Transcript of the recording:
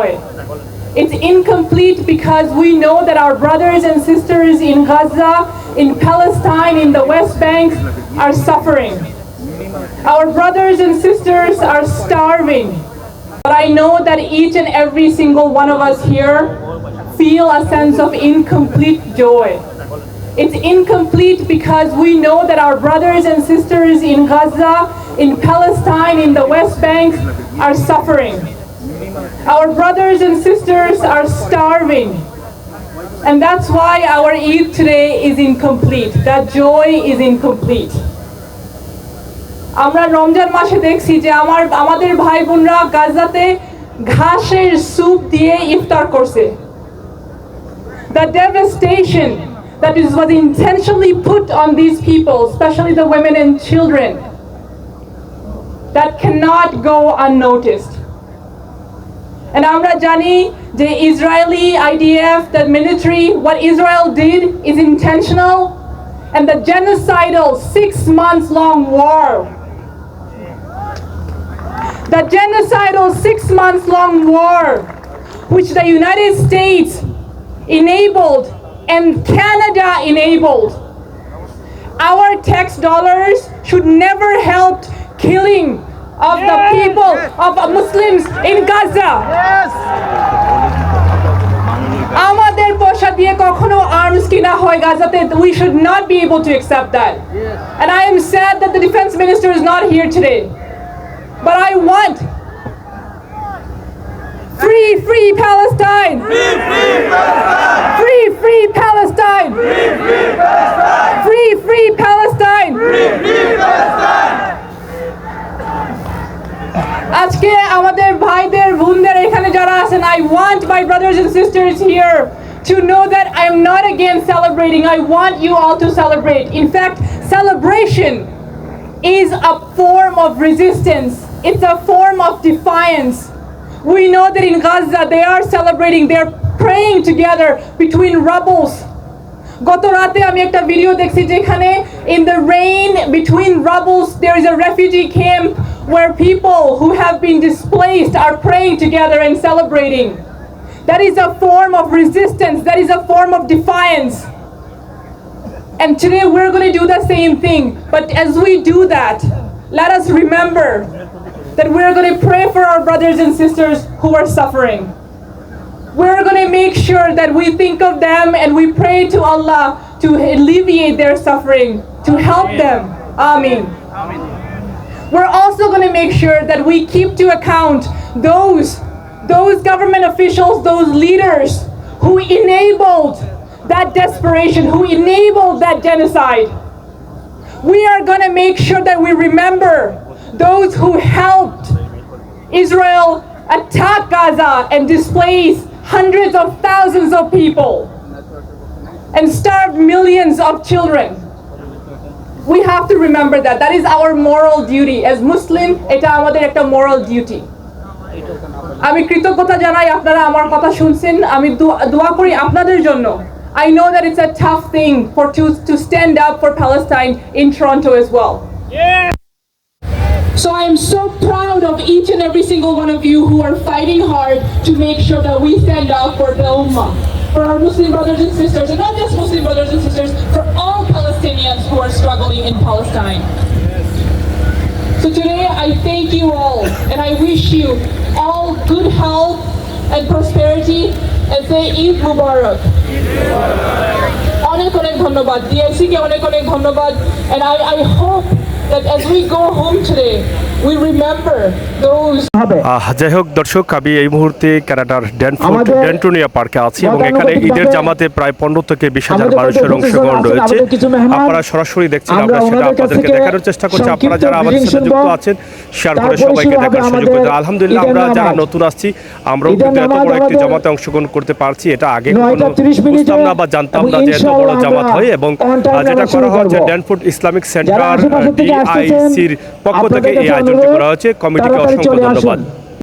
joy. It's incomplete because we know that our brothers and sisters in Gaza, in Palestine, in the West Bank are suffering. Our brothers and sisters are starving. But I know that each and every single one of us here feel a sense of incomplete joy. It's incomplete because we know that our brothers and sisters in Gaza, in Palestine, in the West Bank are suffering. Our brothers and sisters are starving. And that's why our Eid today is incomplete. That joy is incomplete. আমরা রমজান মাসে দেখছি যে আমাদের ভাই বোনরা গাজাতে ঘাসের soup দিয়ে ইফতার করছে। The devastation that was intentionally put on these people, especially the women and children, that cannot go unnoticed. And আমরা জানি যে Israeli IDF, the military, what Israel did is intentional, and the genocidal 6-month-long war. The genocidal 6-month-long war, which the United States enabled and Canada enabled. Our tax dollars should never help killing of the people, of Muslims in Gaza. আমাদের পয়সা দিয়ে কখনো arms কিনা হয় গাজাতে. We should not be able to accept that. And I am sad that the defense minister is not here today. But I want free Palestine. Free Palestine. Free Palestine. আজকে আমাদের ভাইদের বোনদের এখানে যারা আছেন, I want my brothers and sisters here to know that I am not against celebrating. I want you all to celebrate. In fact, celebration is a form of resistance. It's a form of defiance. We know that in Gaza they are celebrating, they're praying together between rubbles. গত রাতে আমি একটা video দেখছি যেখানে in the rain between rubbles there is a refugee camp where people who have been displaced are praying together and celebrating. That is a form of resistance, that is a form of defiance. And today we're going to do the same thing. But as we do that, let us remember that we're going to pray for our brothers and sisters who are suffering. We're going to make sure that we think of them and we pray to Allah to alleviate their suffering, to help them. Amen. We're also going to make sure that we keep to account those government officials, those leaders who enabled that desperation, who enabled that genocide. We are going to make sure that we remember those who helped Israel attack Gaza and displace hundreds of thousands of people and starve millions of children. We have to remember that. That is our moral duty. As Muslim, এটা আমাদের একটা moral duty. আমি কৃতজ্ঞতা জানাই আপনারা আমার কথা শুনছেন। আমি দোয়া করি আপনাদের জন্য। I know that it's a tough thing to stand up for Palestine in Toronto as well. Yeah. So I am so proud of each and every single one of you who are fighting hard to make sure that we stand up for the Ummah, for our Muslim brothers and sisters, and not just Muslim brothers and sisters, for all Palestinians who are struggling in Palestine. So today I thank you all, and I wish you all good health and prosperity, and say Eid Mubarak. অনেক ধন্যবাদ, DIC কে অনেক ধন্যবাদ, and I hope that as we go home today we remember those. যাই হোক দর্শক, আমি এই মুহূর্তে কানাডার ডেন্টোনিয়া পার্কে আছি এবং এখানে ঈদের জামাতে প্রায় 15 থেকে 20,000 মানুষের অংশগ্রহণ রয়েছে। আপনারা সরাসরি দেখছেন, আমরা সেটা আপনাদেরকে দেখানোর চেষ্টা করছি। আপনারা যারা আমাদের সাথে যুক্ত আছেন শেয়ার করে সবাইকে দেখার সুযোগ করে দেন। আলহামদুলিল্লাহ, আমরা যারা নতুন আসছি আমরাও কিন্তু এত বড় একটি জামাতে অংশগ্রহণ করতে পারছি, এটা আগে কখনো বুঝতাম না বা জানতাম না যে এত বড় জামাত হয়। এবং যেটা করা হয় যে ড্যানফোর্ড ইসলামিক সেন্টার DICর পক্ষ থেকে এই আয়োজনটি করা হয়েছে। কমিটিকে অসংখ্য ধন্যবাদ।